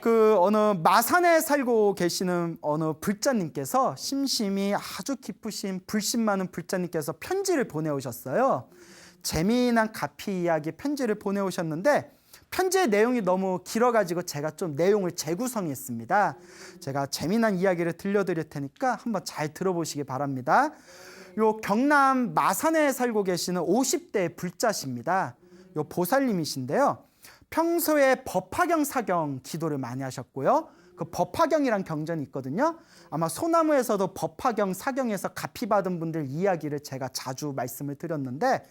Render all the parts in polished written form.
어느 마산에 살고 계시는 어느 불자님께서 심심이 아주 깊으신 불신 많은 불자님께서 편지를 보내오셨어요. 재미난 가피 이야기 편지를 보내오셨는데 편지의 내용이 너무 길어가지고 제가 좀 내용을 재구성했습니다. 제가 재미난 이야기를 들려드릴 테니까 한번 잘 들어보시기 바랍니다. 요 경남 마산에 살고 계시는 50대 불자십니다. 요 보살님이신데요. 평소에 법화경 사경 기도를 많이 하셨고요. 그 법화경이란 경전이 있거든요. 아마 소나무에서도 법화경 사경에서 가피 받은 분들 이야기를 제가 자주 말씀을 드렸는데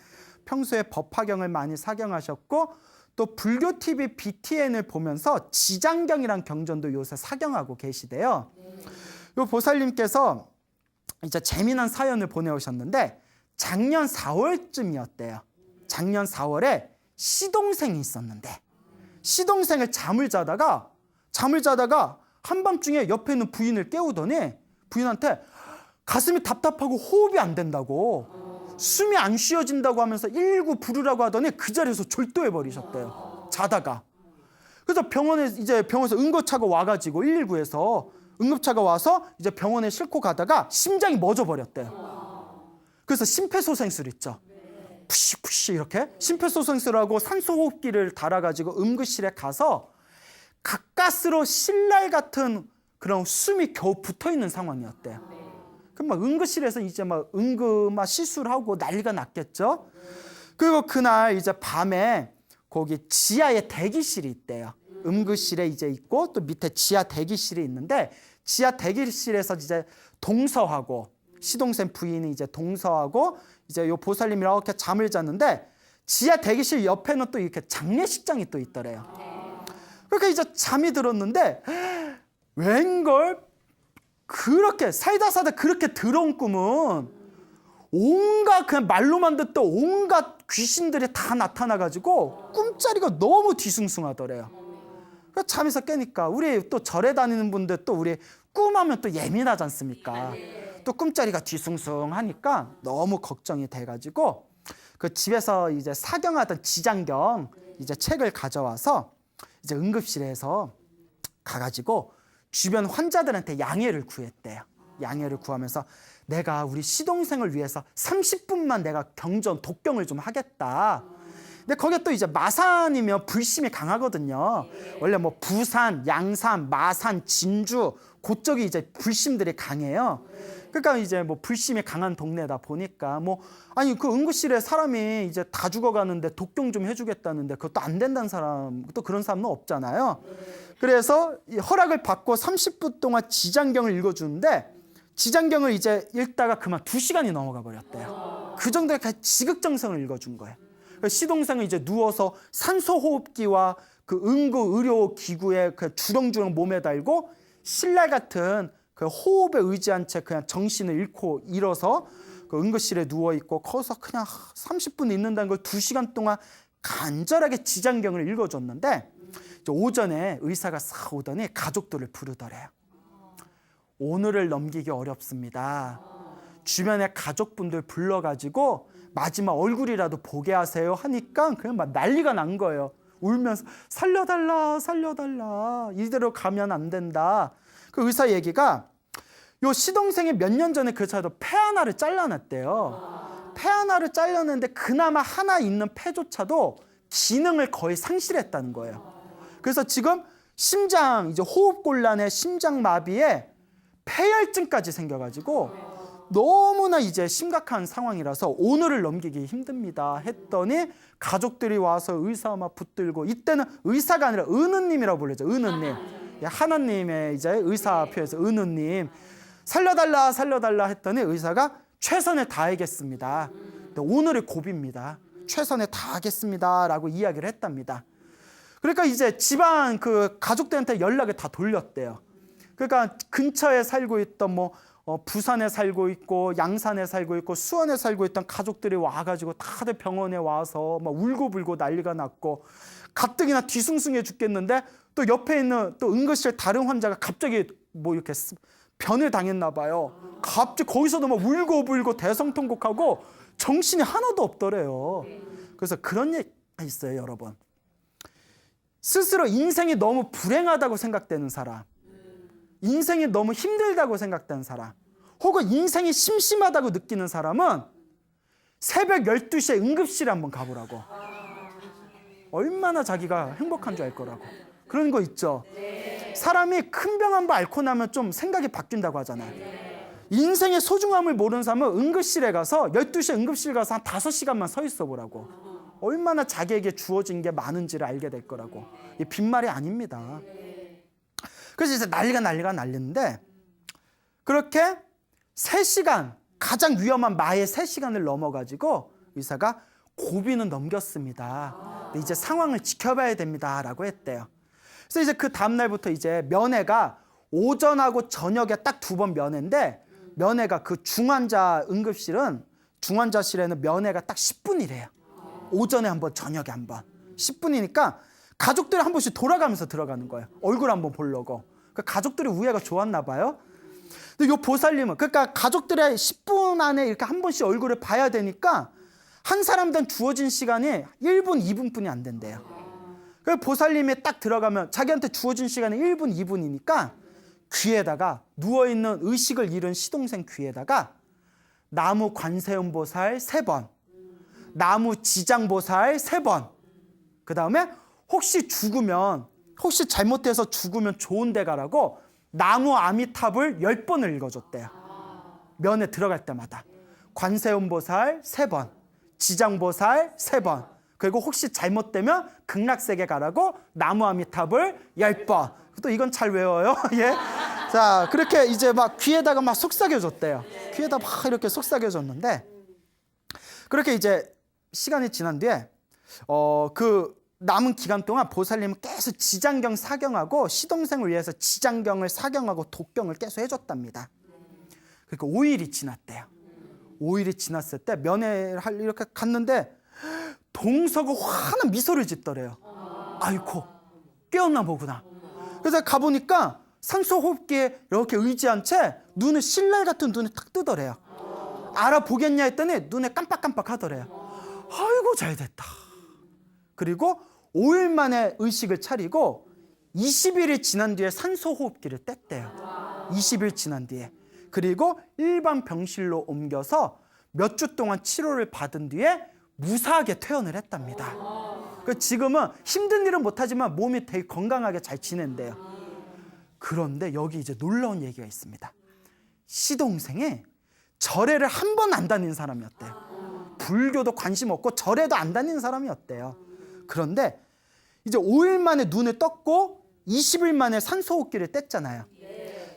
평소에 법화경을 많이 사경하셨고 또 불교 TV BTN을 보면서 지장경이란 경전도 요새 사경하고 계시대요. 요 보살님께서 이제 재미난 사연을 보내오셨는데 작년 4월쯤이었대요. 작년 4월에 시동생이 있었는데 시동생을 잠을 자다가 한밤중에 옆에 있는 부인을 깨우더니 부인한테 가슴이 답답하고 호흡이 안 된다고 숨이 안 쉬어진다고 하면서 119 부르라고 하더니 그 자리에서 졸도해 버리셨대요. 자다가. 그래서 병원에서 응급차가 와가지고 119에서 응급차가 와서 이제 병원에 싣고 가다가 심장이 멎어 버렸대요. 그래서 심폐소생술 있죠. 푸시푸시 이렇게 심폐소생술하고 산소호흡기를 달아가지고 응급실에 가서 가까스로 실날 같은 그런 숨이 겨우 붙어있는 상황이었대요. 그럼 막 응급실에서 이제 막 응급 시술하고 난리가 났겠죠. 그리고 그날 이제 밤에 거기 지하에 대기실이 있대요. 응급실에 이제 있고 또 밑에 지하 대기실이 있는데 지하 대기실에서 이제 동서하고 시동생 부인이 이제 동서하고 이제 요 보살님이 이렇게 잠을 잤는데 지하 대기실 옆에는 또 이렇게 장례식장이 또 있더래요. 그러니까 이제 잠이 들었는데 웬걸 그렇게 살다 그렇게 더러운 꿈은 온갖 그냥 말로만 듣던 온갖 귀신들이 다 나타나가지고 꿈자리가 너무 뒤숭숭하더래요. 그래서 잠에서 깨니까 우리 또 절에 다니는 분들 또 우리 꿈하면 또 예민하지 않습니까? 또 꿈자리가 뒤숭숭하니까 너무 걱정이 돼가지고 그 집에서 이제 사경하던 지장경 이제 책을 가져와서 이제 응급실에서 가가지고 주변 환자들한테 양해를 구했대요. 양해를 구하면서 내가 우리 시동생을 위해서 30분만 내가 경전 독경을 좀 하겠다. 근데 거기에 또 이제 마산이면 불심이 강하거든요. 원래 뭐 부산, 양산, 마산, 진주 그쪽이 이제 불심들이 강해요. 그러니까 이제 뭐 불심이 강한 동네다 보니까 아니 그 응급실에 사람이 이제 다 죽어가는데 독경 좀 해주겠다는데 그것도 안 된다는 사람 또 그런 사람은 없잖아요. 그래서 이 허락을 받고 30분 동안 지장경을 읽어주는데 지장경을 이제 읽다가 그만 2시간이 넘어가 버렸대요. 그 정도의 지극정성을 읽어준 거예요. 시동생은 이제 누워서 산소호흡기와 그 응급 의료 기구에 그 주렁주렁 몸에 달고 신랄 같은 그 호흡에 의지한 채 그냥 정신을 잃고 일어서 그 응급실에 누워 있고 거기서 그냥 30분 있는다는 걸 2시간 동안 간절하게 지장경을 읽어줬는데 오전에 의사가 싹 오더니 가족들을 부르더래요. 오늘을 넘기기 어렵습니다. 주변에 가족분들 불러가지고 마지막 얼굴이라도 보게 하세요 하니까 그냥 막 난리가 난 거예요. 울면서 살려달라 살려달라 이대로 가면 안 된다. 그 의사 얘기가 요 시동생이 몇 년 전에 그렇잖아도 폐 하나를 잘라냈대요. 폐 하나를 잘랐는데 그나마 하나 있는 폐조차도 기능을 거의 상실했다는 거예요. 그래서 지금 심장 이제 호흡곤란에 심장마비에 폐혈증까지 생겨가지고 너무나 이제 심각한 상황이라서 오늘을 넘기기 힘듭니다 했더니 가족들이 와서 의사 막 붙들고 이때는 의사가 아니라 은우님이라고 불리죠. 은우님. 하나님의 이제 의사표에서 은우님. 살려달라 살려달라 했더니 의사가 최선을 다하겠습니다. 오늘의 고비입니다. 최선을 다하겠습니다 라고 이야기를 했답니다. 그러니까 이제 집안 그 가족들한테 연락을 다 돌렸대요. 그러니까 근처에 살고 있던 부산에 살고 있고 양산에 살고 있고 수원에 살고 있던 가족들이 와가지고 다들 병원에 와서 막 울고불고 난리가 났고 가뜩이나 뒤숭숭해 죽겠는데 또 옆에 있는 또 응급실 다른 환자가 갑자기 이렇게 변을 당했나 봐요. 갑자기 거기서도 막 울고불고 대성통곡하고 정신이 하나도 없더래요. 그래서 그런 얘기가 있어요, 여러분. 스스로 인생이 너무 불행하다고 생각되는 사람, 인생이 너무 힘들다고 생각되는 사람, 혹은 인생이 심심하다고 느끼는 사람은 새벽 12시에 응급실에 한번 가보라고. 얼마나 자기가 행복한 줄 알 거라고. 그런 거 있죠. 사람이 큰 병 한 번 앓고 나면 좀 생각이 바뀐다고 하잖아요. 인생의 소중함을 모르는 사람은 응급실에 가서 12시에 응급실 가서 한 5시간만 서 있어 보라고. 얼마나 자기에게 주어진 게 많은지를 알게 될 거라고. 이 빈말이 아닙니다. 그래서 이제 난리가 날리는데, 그렇게 3시간, 가장 위험한 마의 3시간을 넘어가지고 의사가 고비는 넘겼습니다. 근데 이제 상황을 지켜봐야 됩니다 라고 했대요. 그래서 이제 그 다음날부터 이제 면회가 오전하고 저녁에 딱 2번 면회인데, 면회가 그 중환자실에는 면회가 딱 10분이래요. 오전에 한 번, 저녁에 한 번. 10분이니까 가족들이 한 번씩 돌아가면서 들어가는 거예요. 얼굴 한번 보려고. 그러니까 가족들이 우애가 좋았나 봐요. 근데 요 보살님은, 그러니까 가족들의 10분 안에 이렇게 한 번씩 얼굴을 봐야 되니까 한 사람당 주어진 시간이 1분, 2분뿐이 안 된대요. 그래서 보살님이 딱 들어가면 자기한테 주어진 시간이 1분, 2분이니까 귀에다가, 누워있는 의식을 잃은 시동생 귀에다가 나무 관세음보살 3번, 나무 지장보살 3번, 그 다음에 혹시 잘못해서 죽으면 좋은 데 가라고 나무 아미탑을 10번을 읽어줬대요. 면에 들어갈 때마다. 관세음보살 3번, 지장보살 3번, 그리고 혹시 잘못되면 극락세계 가라고 나무 아미탑을 10번. 또 이건 잘 외워요. 예. 자, 그렇게 이제 막 귀에다가 막 속삭여줬대요. 귀에다 막 이렇게 속삭여줬는데, 그렇게 이제 시간이 지난 뒤에 그 남은 기간 동안 보살님은 계속 지장경 사경하고 시동생을 위해서 지장경을 사경하고 독경을 계속 해줬답니다. 그러니까 5일이 지났대요. 5일이 지났을 때 면회를 이렇게 갔는데 동서가 환한 미소를 짓더래요. 아이고, 깨었나 보구나. 그래서 가보니까 산소호흡기에 이렇게 의지한 채 눈에 실날 같은 눈이 탁 뜨더래요. 알아보겠냐 했더니 눈에 깜빡깜빡 하더래요. 아이고, 잘됐다. 그리고 5일 만에 의식을 차리고 20일이 지난 뒤에 산소호흡기를 뗐대요. 20일 지난 뒤에. 그리고 일반 병실로 옮겨서 몇 주 동안 치료를 받은 뒤에 무사하게 퇴원을 했답니다. 지금은 힘든 일은 못하지만 몸이 되게 건강하게 잘 지낸대요. 그런데 여기 이제 놀라운 얘기가 있습니다. 시동생이 절에를 한 번 안 다닌 사람이었대요. 불교도 관심 없고 절에도 안 다니는 사람이었대요. 그런데 이제 5일 만에 눈을 떴고 20일 만에 산소호흡기를 뗐잖아요.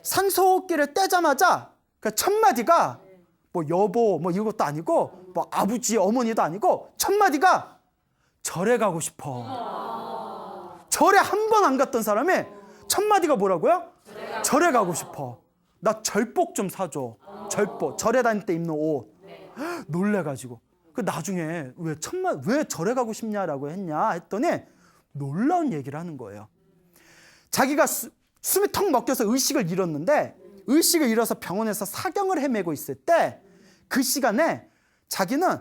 산소호흡기를 떼자마자 그 첫 마디가 뭐 여보 뭐 이것도 아니고 뭐 아버지 어머니도 아니고 첫 마디가 절에 가고 싶어. 절에 한 번 안 갔던 사람이 첫 마디가 뭐라고요? 절에 가고 싶어. 나 절복 좀 사줘. 절복. 절에 다닐 때 입는 옷. 놀래가지고 그 나중에 왜 절에 가고 싶냐라고 했냐 했더니 놀라운 얘기를 하는 거예요. 자기가 숨이 턱 막혀서 의식을 잃었는데 의식을 잃어서 병원에서 사경을 헤매고 있을 때 그 시간에 자기는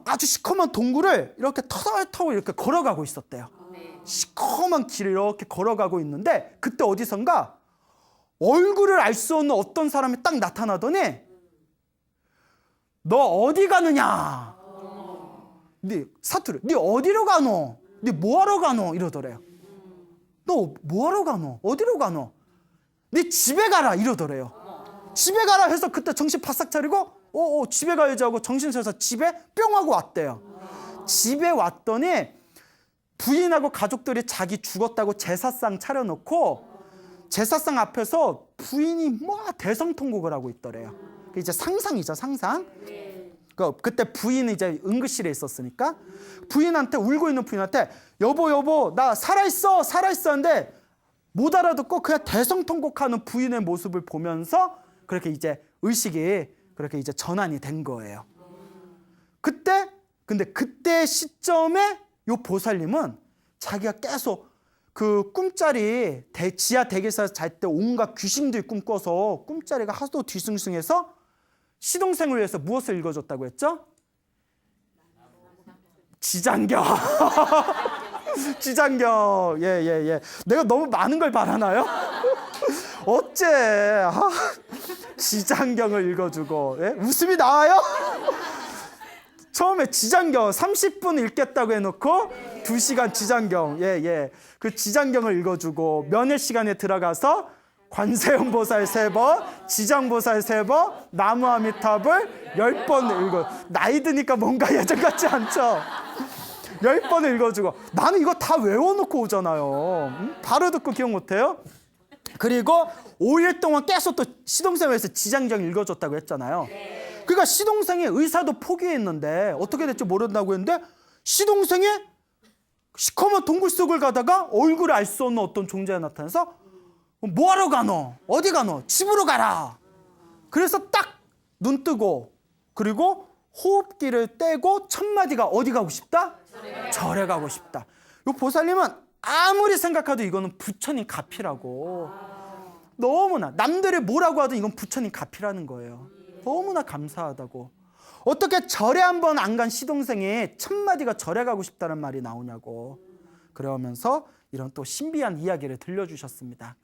아주 시커먼 동굴을 이렇게 터덜터덜 이렇게 걸어가고 있었대요. 시커먼 길을 이렇게 걸어가고 있는데 그때 어디선가 얼굴을 알 수 없는 어떤 사람이 딱 나타나더니 너 어디 가느냐? 네 어디로 가노? 네 뭐하러 가노? 이러더래요. 너 뭐하러 가노? 어디로 가노? 네 집에 가라 이러더래요. 집에 가라 해서 그때 정신 바싹 차리고 집에 가야지 하고 정신 차려서 집에 뿅 하고 왔대요. 집에 왔더니 부인하고 가족들이 자기 죽었다고 제사상 차려놓고 제사상 앞에서 부인이 대성통곡을 하고 있더래요. 이제 상상이죠, 상상. 그때 부인은 이제 응급실에 있었으니까 부인한테, 울고 있는 부인한테 여보 나 살아있어 하는데 못 알아듣고 그냥 대성통곡하는 부인의 모습을 보면서 그렇게 이제 의식이 그렇게 이제 전환이 된 거예요. 근데 그때 시점에 요 보살님은 자기가 계속 그 꿈자리 지하 대기실에서 잘 때 온갖 귀신들이 꿈꿔서 꿈자리가 하도 뒤숭숭해서 시동생을 위해서 무엇을 읽어줬다고 했죠? 지장경. 지장경. 예. 내가 너무 많은 걸 바라나요? 어째 지장경을 읽어주고 웃음이 나와요? 처음에 지장경 30분 읽겠다고 해놓고 2시간 지장경. 그 지장경을 읽어주고 면회 시간에 들어가서 관세음보살 3번, 지장보살 3번, 나무아미탑을 10번 읽어. 나이 드니까 뭔가 예전 같지 않죠? 10번을 읽어주고. 나는 이거 다 외워놓고 오잖아요. 바로 듣고 기억 못해요? 그리고 5일 동안 계속 또 시동생에서 지장경 읽어줬다고 했잖아요. 그러니까 시동생이 의사도 포기했는데 어떻게 될지 모른다고 했는데 시동생이 시커먼 동굴 속을 가다가 얼굴을 알 수 없는 어떤 존재가 나타나서 뭐하러 가노? 어디 가노? 집으로 가라. 그래서 딱 눈 뜨고 그리고 호흡기를 떼고 첫 마디가 어디 가고 싶다? 절에 가고 싶다. 이 보살님은 아무리 생각해도 이거는 부처님 가피라고. 너무나 남들이 뭐라고 하든 이건 부처님 가피라는 거예요. 너무나 감사하다고. 어떻게 절에 한 번 안 간 시동생이 첫 마디가 절에 가고 싶다는 말이 나오냐고. 그러면서 이런 또 신비한 이야기를 들려주셨습니다.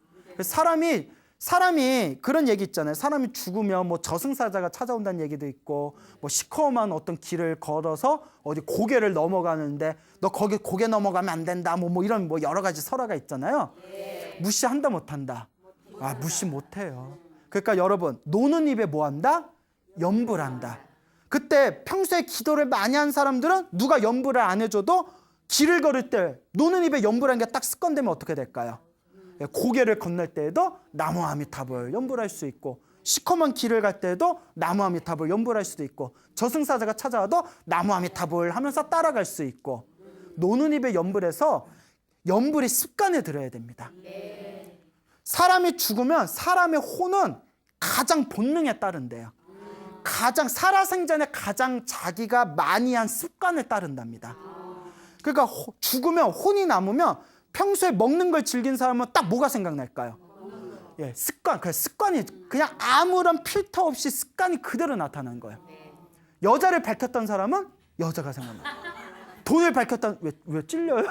사람이 그런 얘기 있잖아요. 사람이 죽으면 뭐 저승사자가 찾아온다는 얘기도 있고, 뭐 시커먼 어떤 길을 걸어서 어디 고개를 넘어가는데 너 거기 고개 넘어가면 안 된다. 뭐 이런 뭐 여러 가지 설화가 있잖아요. 무시한다 못한다. 무시 못해요. 그러니까 여러분 노는 입에 뭐 한다? 염불 한다. 그때 평소에 기도를 많이 한 사람들은 누가 염불을 안 해줘도 길을 걸을 때 노는 입에 염불한 게 딱 습관되면 어떻게 될까요? 고개를 건널 때에도 나무 아미타불 염불할 수 있고, 시커먼 길을 갈 때에도 나무 아미타불 염불할 수도 있고, 저승사자가 찾아와도 나무 아미타불 하면서 따라갈 수 있고. 노는 입에 염불해서 염불이 습관에 들어야 됩니다. 사람이 죽으면 사람의 혼은 가장 본능에 따른대요. 가장 살아생전에 가장 자기가 많이 한 습관에 따른답니다. 그러니까 죽으면 혼이 남으면 평소에 먹는 걸 즐긴 사람은 딱 뭐가 생각날까요? 습관. 그 습관이 그냥 아무런 필터 없이 습관이 그대로 나타나는 거예요. 여자를 밝혔던 사람은 여자가 생각나요. 돈을 밝혔던 왜 찔려요?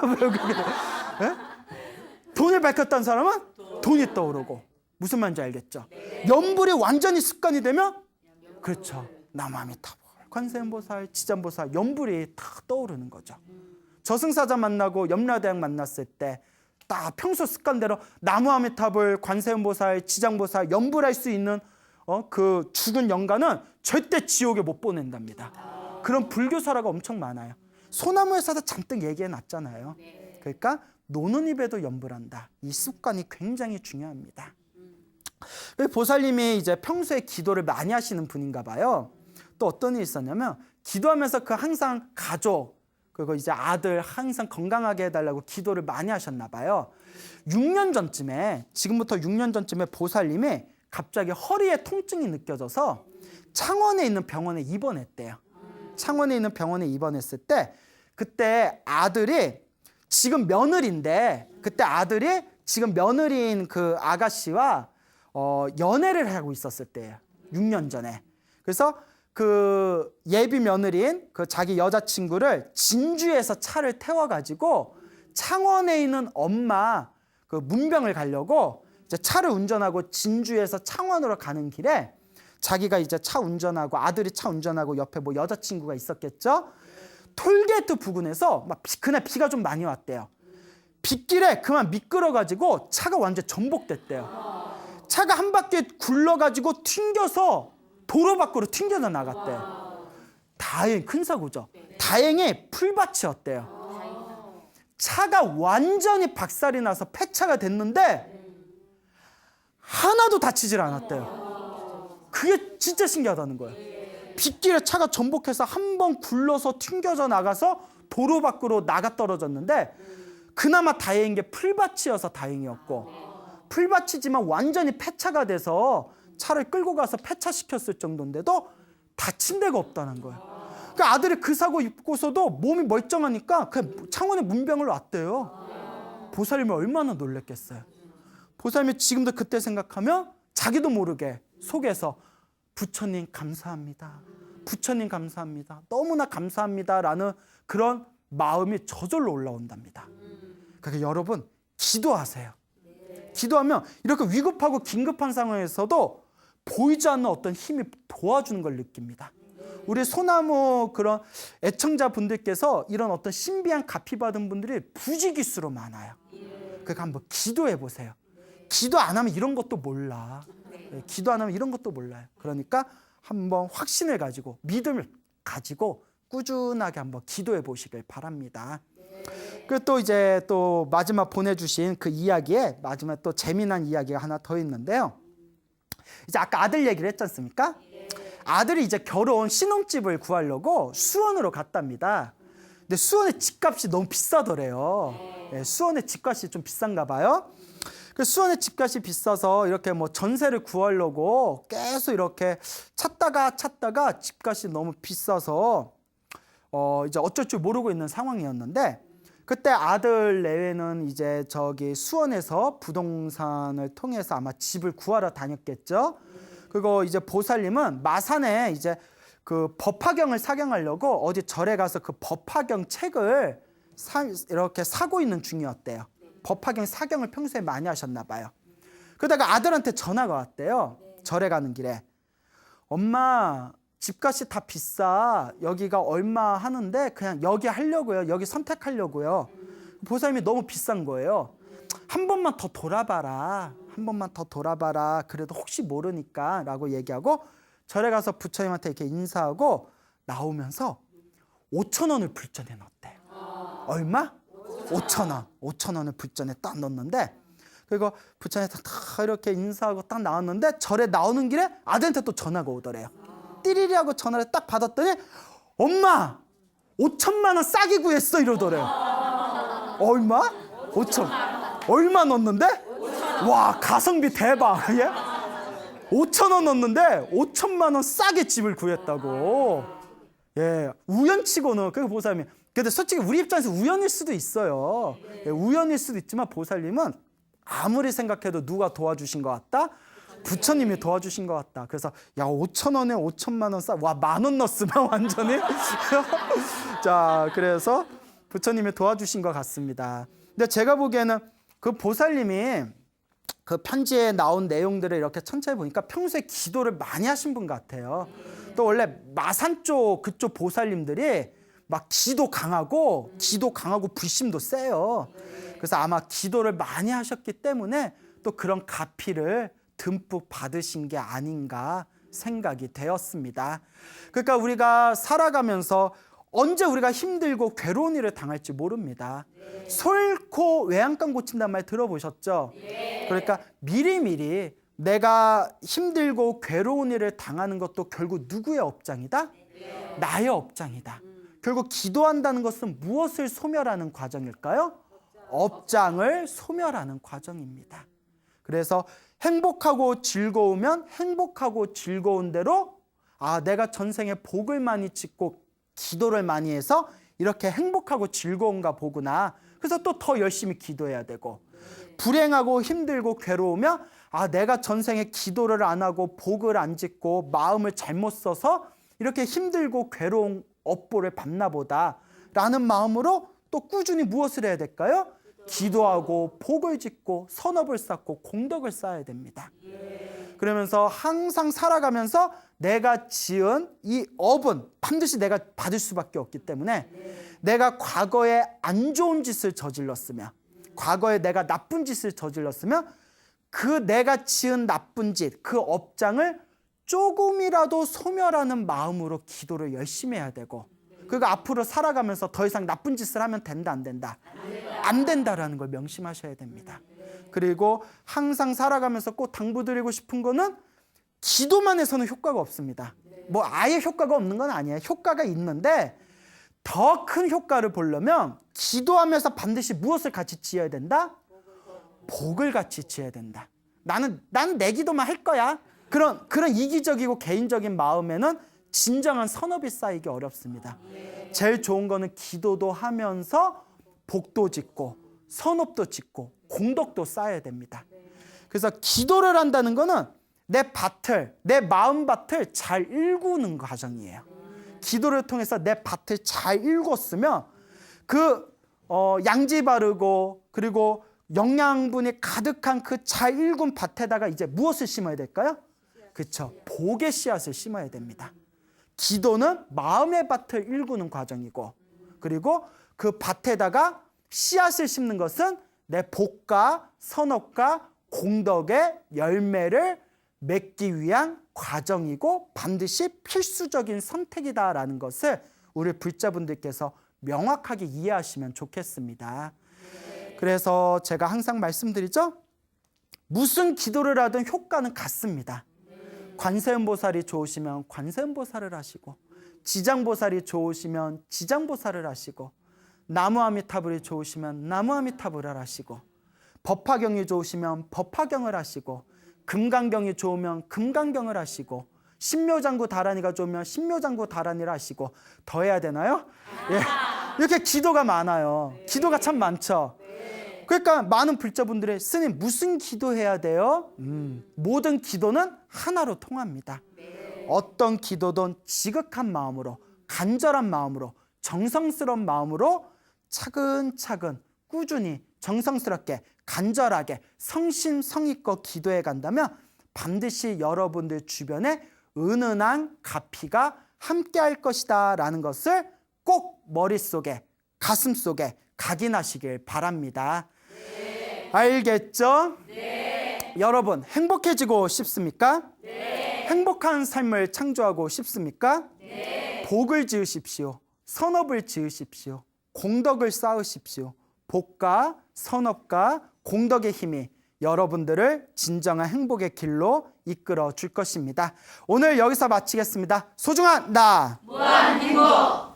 돈을 밝혔던 사람은 돈이 떠오르고. 무슨 말인지 알겠죠? 염불이 완전히 습관이 되면 그렇죠. 나무아미타불, 관세음보살, 지장보살, 염불이 다 떠오르는 거죠. 저승사자 만나고 염라대왕 만났을 때 딱 평소 습관대로 나무아미타불, 관세음보살, 지장보살 염불할 수 있는 그 죽은 영가는 절대 지옥에 못 보낸답니다. 그런 불교 설화가 엄청 많아요. 소나무에서도 잔뜩 얘기해 놨잖아요. 그러니까 노는 입에도 염불한다. 이 습관이 굉장히 중요합니다. 보살님이 이제 평소에 기도를 많이 하시는 분인가 봐요. 또 어떤 일이 있었냐면 기도하면서 항상 가족 그리고 이제 아들 항상 건강하게 해달라고 기도를 많이 하셨나 봐요. 6년 전쯤에, 지금부터 6년 전쯤에 보살님이 갑자기 허리에 통증이 느껴져서 창원에 있는 병원에 입원했대요. 창원에 있는 병원에 입원했을 때 그때 아들이 지금 며느리인데, 그때 아들이 지금 며느리인 그 아가씨와 연애를 하고 있었을 때예요. 6년 전에. 그래서 그 예비 며느리인 그 자기 여자친구를 진주에서 차를 태워가지고 창원에 있는 엄마 그 문병을 가려고 이제 차를 운전하고 진주에서 창원으로 가는 길에 자기가 이제 차 운전하고 아들이 차 운전하고 옆에 뭐 여자친구가 있었겠죠. 톨게이트 부근에서 막 그날 비가 좀 많이 왔대요. 빗길에 그만 미끄러가지고 차가 완전 전복됐대요. 차가 한 바퀴 굴러가지고 튕겨서 도로 밖으로 튕겨져 나갔대요. 다행, 큰 사고죠. 다행히 풀밭이었대요. 차가 완전히 박살이 나서 폐차가 됐는데 하나도 다치질 않았대요. 그게 진짜 신기하다는 거예요. 빗길에 차가 전복해서 한 번 굴러서 튕겨져 나가서 도로 밖으로 나가 떨어졌는데 그나마 다행인 게 풀밭이어서 다행이었고, 풀밭이지만 완전히 폐차가 돼서 차를 끌고 가서 폐차시켰을 정도인데도 다친 데가 없다는 거예요. 그러니까 아들이 그 사고 입고서도 몸이 멀쩡하니까 그냥 창원에 문병을 놨대요. 보살님이 얼마나 놀랬겠어요. 보살님이 지금도 그때 생각하면 자기도 모르게 속에서 부처님 감사합니다. 부처님 감사합니다. 너무나 감사합니다라는 그런 마음이 저절로 올라온답니다. 그러니까 여러분 기도하세요. 기도하면 이렇게 위급하고 긴급한 상황에서도 보이지 않는 어떤 힘이 도와주는 걸 느낍니다. 우리 소나무 그런 애청자분들께서 이런 어떤 신비한 가피 받은 분들이 부지기수로 많아요. 그러니까 한번 기도해 보세요. 기도 안 하면 이런 것도 몰라. 기도 안 하면 이런 것도 몰라요. 그러니까 한번 확신을 가지고 믿음을 가지고 꾸준하게 한번 기도해 보시길 바랍니다. 그리고 또 이제 또 마지막 보내주신 그 이야기에 마지막 또 재미난 이야기가 하나 더 있는데요. 이제 아까 아들 얘기를 했지 않습니까? 아들이 이제 결혼 신혼집을 구하려고 수원으로 갔답니다. 근데 수원의 집값이 너무 비싸더래요. 수원의 집값이 좀 비싼가 봐요. 그 수원의 집값이 비싸서 이렇게 뭐 전세를 구하려고 계속 이렇게 찾다가 집값이 너무 비싸서 이제 어쩔 줄 모르고 있는 상황이었는데, 그때 아들 내외는 이제 저기 수원에서 부동산을 통해서 아마 집을 구하러 다녔겠죠. 그리고 이제 보살님은 마산에 이제 그 법화경을 사경하려고 어디 절에 가서 그 법화경 책을 이렇게 사고 있는 중이었대요. 법화경 사경을 평소에 많이 하셨나 봐요. 그러다가 아들한테 전화가 왔대요. 절에 가는 길에. 엄마, 집값이 다 비싸. 여기가 얼마 하는데 그냥 여기 하려고요. 여기 선택하려고요. 보살님이 너무 비싼 거예요. 한 번만 더 돌아봐라. 한 번만 더 돌아봐라. 그래도 혹시 모르니까 라고 얘기하고 절에 가서 부처님한테 이렇게 인사하고 나오면서 5,000원을 불전에 넣었대요. 얼마? 5,000원. 5,000원을 불전에 딱 넣었는데, 그리고 부처님한테 딱 이렇게 인사하고 딱 나왔는데 절에 나오는 길에 아들한테 또 전화가 오더래요. 띠리리 하고 전화를 딱 받았더니 엄마 5천만 원 싸게 구했어 이러더래요. 얼마? 5천. 얼마 넣었는데? 와, 가성비 대박. 예? 5,000원 넣었는데 5천만 원 싸게 집을 구했다고. 예, 우연치고는 그 보살님이. 근데 솔직히 우리 입장에서 우연일 수도 있어요. 예, 우연일 수도 있지만 보살님은 아무리 생각해도 누가 도와주신 것 같다? 부처님이 도와주신 것 같다. 그래서 야, 5,000원에 5천만 원 싸. 와, 10,000원 넣었으면 완전히. 자, 그래서 부처님이 도와주신 것 같습니다. 근데 제가 보기에는 그 보살님이 그 편지에 나온 내용들을 이렇게 천천히 보니까 평소에 기도를 많이 하신 분 같아요. 또 원래 마산 쪽 그쪽 보살님들이 막 기도 강하고 불심도 세요. 그래서 아마 기도를 많이 하셨기 때문에 또 그런 가피를 듬뿍 받으신 게 아닌가 생각이 되었습니다. 그러니까 우리가 살아가면서 언제 우리가 힘들고 괴로운 일을 당할지 모릅니다. 솔코 외양간 고친다는 말 들어보셨죠? 그러니까 미리미리 내가 힘들고 괴로운 일을 당하는 것도 결국 누구의 업장이다? 나의 업장이다. 결국 기도한다는 것은 무엇을 소멸하는 과정일까요? 업장을 소멸하는 과정입니다. 그래서 행복하고 즐거우면 행복하고 즐거운 대로 내가 전생에 복을 많이 짓고 기도를 많이 해서 이렇게 행복하고 즐거운가 보구나. 그래서 또 더 열심히 기도해야 되고, 불행하고 힘들고 괴로우면 내가 전생에 기도를 안 하고 복을 안 짓고 마음을 잘못 써서 이렇게 힘들고 괴로운 업보를 받나 보다 라는 마음으로 또 꾸준히 무엇을 해야 될까요? 기도하고 복을 짓고 선업을 쌓고 공덕을 쌓아야 됩니다. 그러면서 항상 살아가면서 내가 지은 이 업은 반드시 내가 받을 수밖에 없기 때문에 내가 과거에 안 좋은 짓을 저질렀으면, 과거에 내가 나쁜 짓을 저질렀으면 그 내가 지은 나쁜 짓, 그 업장을 조금이라도 소멸하는 마음으로 기도를 열심히 해야 되고, 그리고 앞으로 살아가면서 더 이상 나쁜 짓을 하면 된다, 안 된다? 안 된다라는 걸 명심하셔야 됩니다. 그리고 항상 살아가면서 꼭 당부드리고 싶은 거는 기도만 해서는 효과가 없습니다. 뭐 아예 효과가 없는 건 아니에요. 효과가 있는데 더 큰 효과를 보려면 기도하면서 반드시 무엇을 같이 지어야 된다? 복을 같이 지어야 된다. 나는 내 기도만 할 거야. 그런 이기적이고 개인적인 마음에는 진정한 선업이 쌓이기 어렵습니다. 제일 좋은 거는 기도도 하면서 복도 짓고 선업도 짓고 공덕도 쌓아야 됩니다. 그래서 기도를 한다는 거는 내 마음밭을 잘 일구는 과정이에요. 기도를 통해서 내 밭을 잘 일궜으면 양지 바르고 그리고 영양분이 가득한 그 잘 일군 밭에다가 이제 무엇을 심어야 될까요? 그렇죠. 복의 씨앗을 심어야 됩니다. 기도는 마음의 밭을 일구는 과정이고, 그리고 그 밭에다가 씨앗을 심는 것은 내 복과 선업과 공덕의 열매를 맺기 위한 과정이고 반드시 필수적인 선택이다라는 것을 우리 불자분들께서 명확하게 이해하시면 좋겠습니다. 그래서 제가 항상 말씀드리죠. 무슨 기도를 하든 효과는 같습니다. 관세음보살이 좋으시면 관세음보살을 하시고, 지장보살이 좋으시면 지장보살을 하시고, 나무아미타불이 좋으시면 나무아미타불을 하시고, 법화경이 좋으시면 법화경을 하시고, 금강경이 좋으면 금강경을 하시고, 신묘장구 다란이가 좋으면 신묘장구 다란이를 하시고, 더 해야 되나요? 예. 이렇게 기도가 많아요. 기도가 참 많죠. 그러니까 많은 불자분들이 스님 무슨 기도해야 돼요? 모든 기도는 하나로 통합니다. 어떤 기도든 지극한 마음으로, 간절한 마음으로, 정성스러운 마음으로 차근차근 꾸준히 정성스럽게 간절하게 성심성의껏 기도해 간다면 반드시 여러분들 주변에 은은한 가피가 함께할 것이다 라는 것을 꼭 머릿속에 가슴속에 각인하시길 바랍니다. 네. 알겠죠? 네. 여러분 행복해지고 싶습니까? 네. 행복한 삶을 창조하고 싶습니까? 네. 복을 지으십시오. 선업을 지으십시오. 공덕을 쌓으십시오. 복과 선업과 공덕의 힘이 여러분들을 진정한 행복의 길로 이끌어 줄 것입니다. 오늘 여기서 마치겠습니다. 소중한 나 무한행복